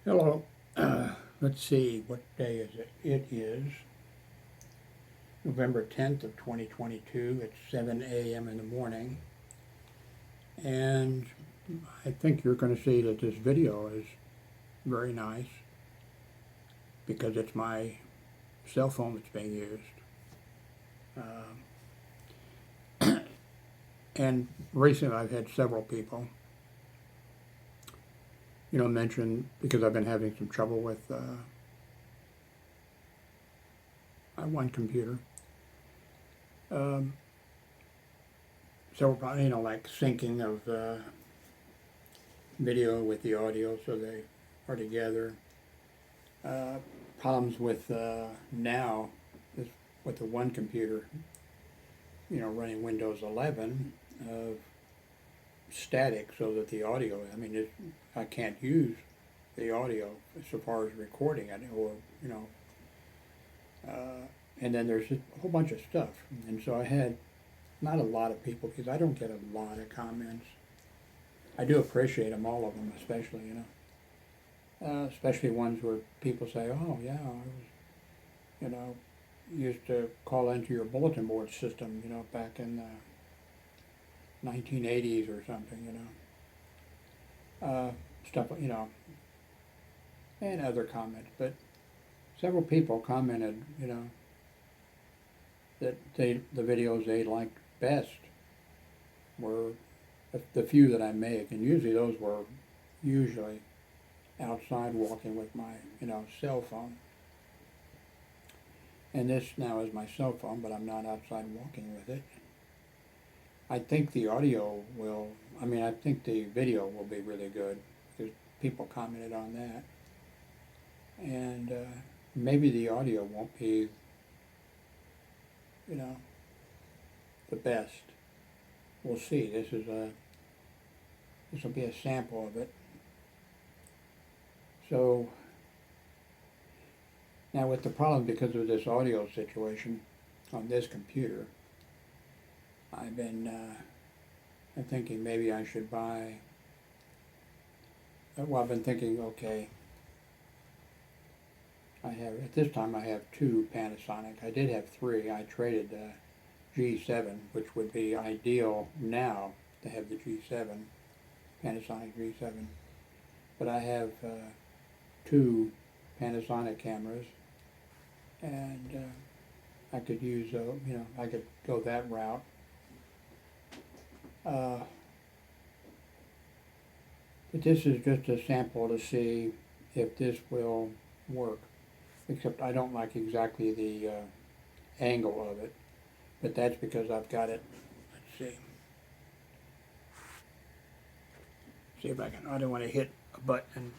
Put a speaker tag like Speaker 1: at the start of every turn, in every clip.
Speaker 1: Hello. Let's see, what day is it? It is November 10th of 2022. It's 7 a.m. in the morning. And I think you're going to see that this video is very nice because it's my cell phone that's being used. And recently I've had several people, mention, because I've been having some trouble with my one computer. So, like syncing of video with the audio so they are together. Problems with now is with the one computer, running Windows 11 of static, so that the audio, I can't use the audio so far as recording it, or, and then there's a whole bunch of stuff. And so I had not a lot of people, because I don't get a lot of comments. I do appreciate them, all of them, especially, especially ones where people say, oh yeah, I was, used to call into your bulletin board system, back in the 1980s or something, stuff, and other comments. But several people commented, that the videos they liked best were the few that I make, and usually those were outside walking with my, cell phone. And this now is my cell phone, but I'm not outside walking with it. I think the audio will, I think the video will be really good, because people commented on that. And maybe the audio won't be, the best. We'll see. This will be a sample of it. So now with the problem, because of this audio situation on this computer, I've been I'm thinking maybe I should buy, I've been thinking, okay, at this time I have two Panasonic. I did have three. I traded G7, which would be ideal now to have the G7, Panasonic G7. But I have two Panasonic cameras, and I could use, I could go that route. But this is just a sample to see if this will work. Except I don't like exactly the angle of it, but that's because I've got it. Let's see. See if I can. I don't want to hit a button,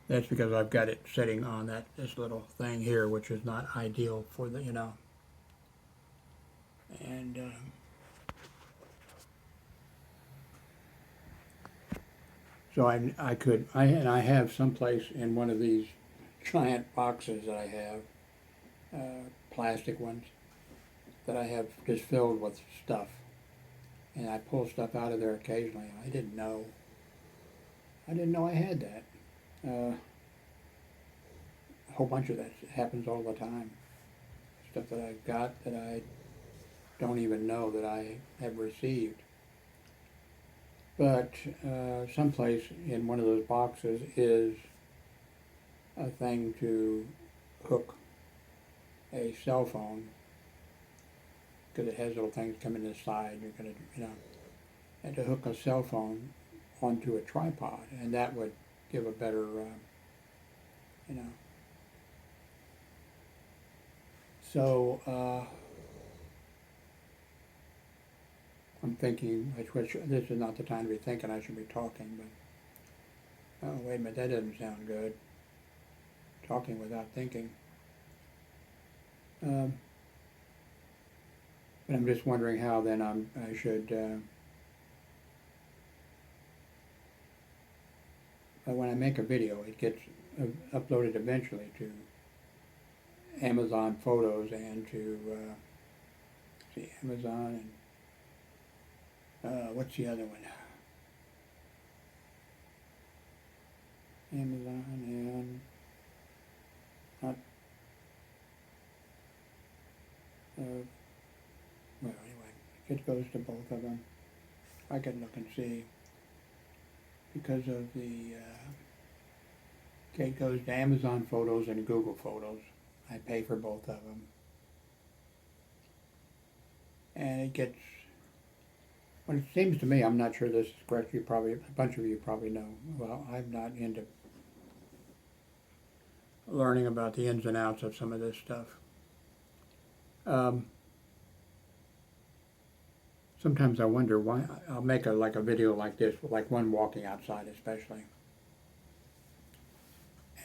Speaker 1: That's because I've got it setting on this little thing here, which is not ideal for the, and so I have someplace in one of these giant boxes that I have, plastic ones, that I have just filled with stuff. And I pull stuff out of there occasionally. I didn't know I had that. A whole bunch of that happens all the time. Stuff that I've got that I don't even know that I have received. But someplace in one of those boxes is a thing to hook a cell phone, because it has little things coming to the side. You're going to, and to hook a cell phone onto a tripod, and that would give a better, So I'm thinking, which this is not the time to be thinking, I should be talking, but, oh, wait a minute, that doesn't sound good. Talking without thinking. But I'm just wondering how then I should, when I make a video, it gets uploaded eventually to Amazon Photos and to, Amazon, and what's the other one? Amazon and not, well, anyway, it goes to both of them. I can look and see, because of the, okay, it goes to Amazon Photos and Google Photos. I pay for both of them. And it gets, well, it seems to me, I'm not sure this is correct, you probably, a bunch of you probably know, well, I'm not into learning about the ins and outs of some of this stuff. Sometimes I wonder why. I'll make like a video like this, like one walking outside especially.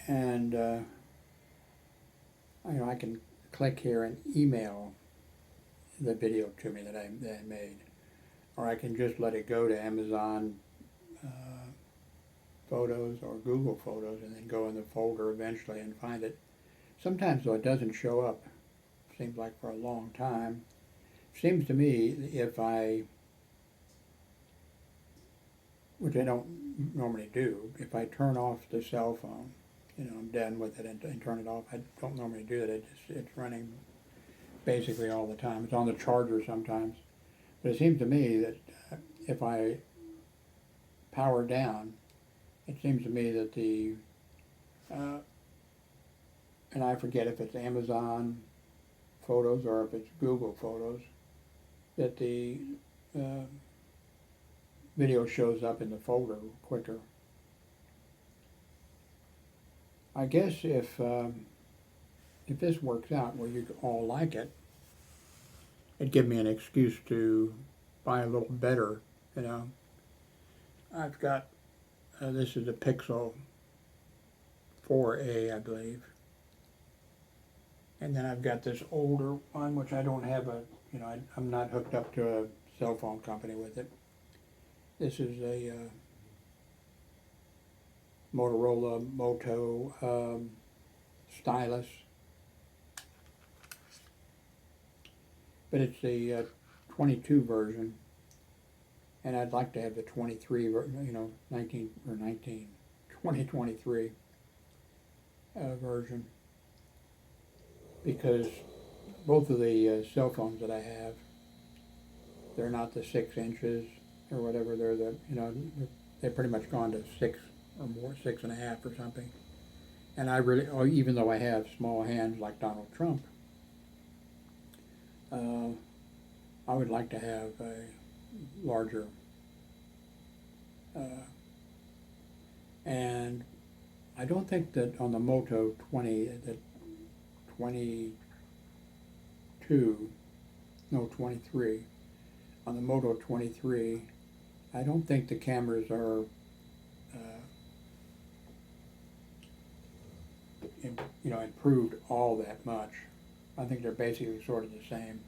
Speaker 1: And I can click here and email the video to me that I made. Or I can just let it go to Amazon Photos or Google Photos and then go in the folder eventually and find it. Sometimes though it doesn't show up, seems like for a long time. Seems to me if I, which I don't normally do, if I turn off the cell phone, I'm done with it and turn it off. I don't normally do that. It's running basically all the time. It's on the charger sometimes. But it seems to me that if I power down, it seems to me that the, and I forget if it's Amazon Photos or if it's Google Photos, that the video shows up in the folder quicker. I guess if this works out where you all like it, it'd give me an excuse to buy a little better, I've got, this is a Pixel 4a, I believe. And then I've got this older one, which I don't have I'm not hooked up to a cell phone company with it. This is a Motorola Moto stylus. But it's the 22 version. And I'd like to have the 23, 2023 version. Because both of the cell phones that I have, they're not the 6 inches or whatever. They're the, they've pretty much gone to 6 or more, 6.5 or something. And I really, even though I have small hands like Donald Trump, I would like to have a larger, and I don't think that on the Moto 23, on the Moto 23, I don't think the cameras are improved all that much. I think they're basically sort of the same.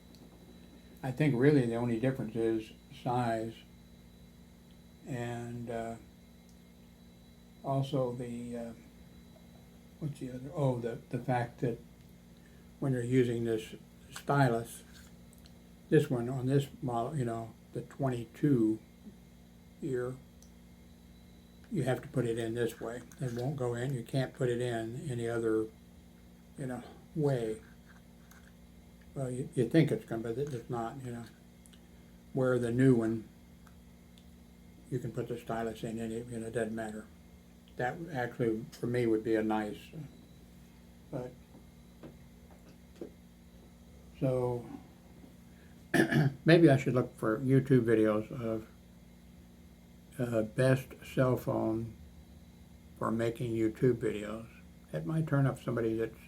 Speaker 1: I think really the only difference is size, and also the what's the other? Oh, the fact that when you're using this stylus, this one on this model, the 22 here, you have to put it in this way. It won't go in. You can't put it in any other, way. Well, you think it's going, but it's not, Where the new one, you can put the stylus in any, it doesn't matter. That actually, for me, would be a nice, but, so, maybe I should look for YouTube videos of best cell phone for making YouTube videos. It might turn up somebody that's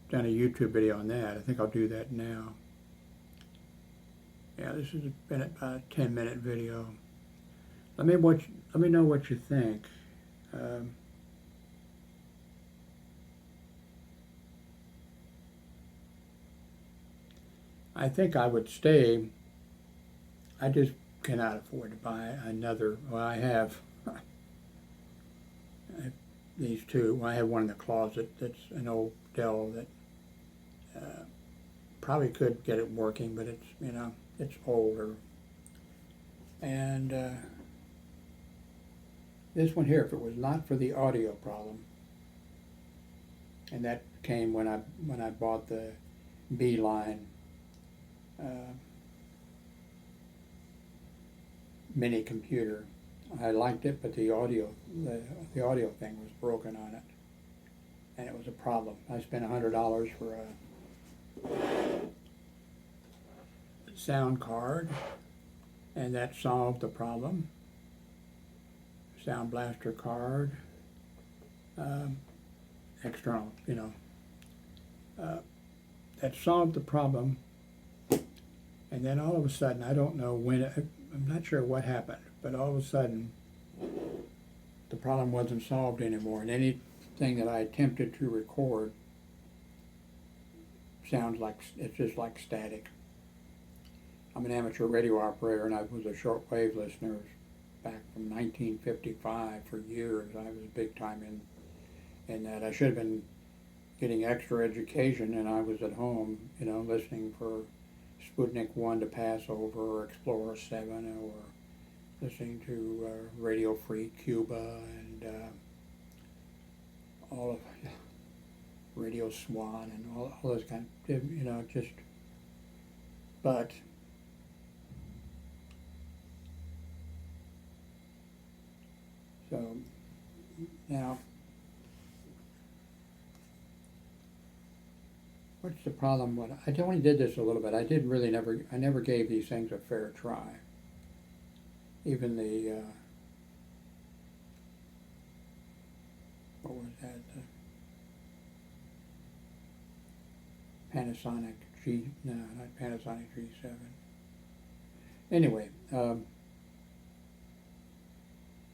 Speaker 1: done a YouTube video on that. I think I'll do that now. Yeah, this has been about a 10-minute video. Let me know what you think. I think I would stay. I just cannot afford to buy another. Well, I have these two. Well, I have one in the closet that's an old Dell that probably could get it working, but it's, it's older. And this one here, if it was not for the audio problem, and that came when I bought the Beeline mini computer. I liked it, but the audio thing was broken on it, and it was a problem. I spent $100 for a sound card, and that solved the problem. Sound blaster card, external, you know. That solved the problem, and then all of a sudden, I don't know when, I'm not sure what happened, but all of a sudden, the problem wasn't solved anymore, and anything that I attempted to record sounds like, it's just like static. I'm an amateur radio operator, and I was a shortwave listener back from 1955 for years. I was big time in that. I should have been getting extra education, and I was at home, you know, listening for Sputnik 1 to Passover, or Explorer 7, or listening to Radio Free Cuba, and all of Radio Swan, and all those kind of, you know, just, but so now, what's the problem? I only did this a little bit. I never gave these things a fair try. Even the, what was that? Panasonic not Panasonic G7. Anyway,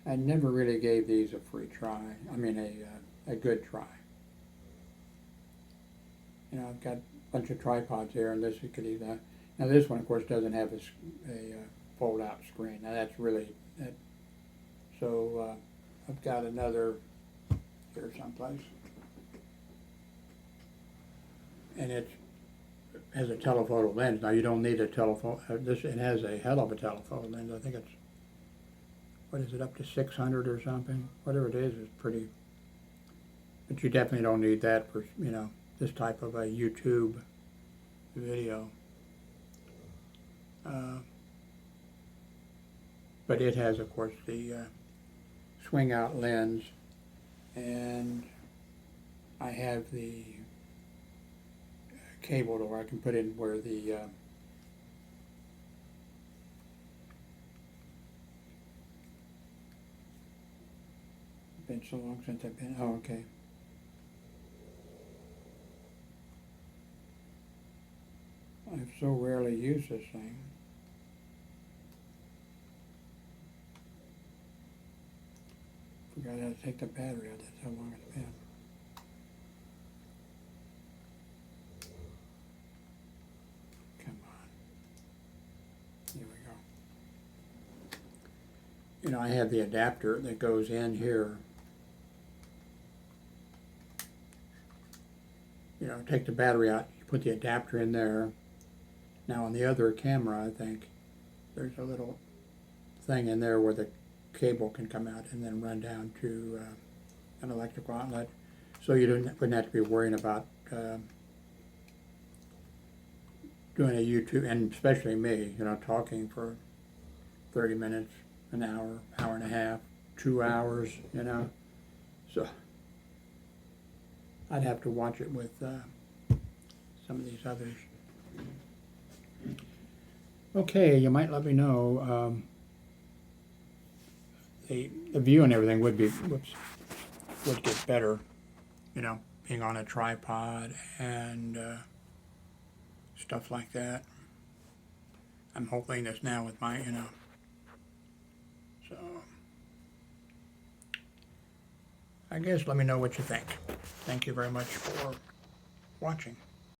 Speaker 1: I never really gave these a free try. I mean, a good try. You know, I've got a bunch of tripods here, and this you could either. Now this one, of course, doesn't have a fold-out screen. Now that's really that. So I've got another here someplace, and it has a telephoto lens. Now you don't need a telephone. It has a hell of a telephoto lens. I think it's, what is it, up to 600 or something? Whatever it is pretty. But you definitely don't need that for, you know, this type of a YouTube video. But it has, of course, the swing out lens, and I have the cable where I can put in where the been so long since I've been, oh, okay. I've so rarely used this thing. Forgot how to take the battery out, that's how long it's been. Come on. Here we go. You know, I have the adapter that goes in here. You know, take the battery out, you put the adapter in there. Now on the other camera, I think, there's a little thing in there where the cable can come out and then run down to an electrical outlet. So you wouldn't have to be worrying about doing a YouTube, and especially me, you know, talking for 30 minutes, an hour, hour and a half, 2 hours, you know. So I'd have to watch it with some of these others. Okay, you might let me know. The view and everything would get better, you know, being on a tripod and stuff like that. I'm hoping this now with my, you know, so I guess let me know what you think. Thank you very much for watching.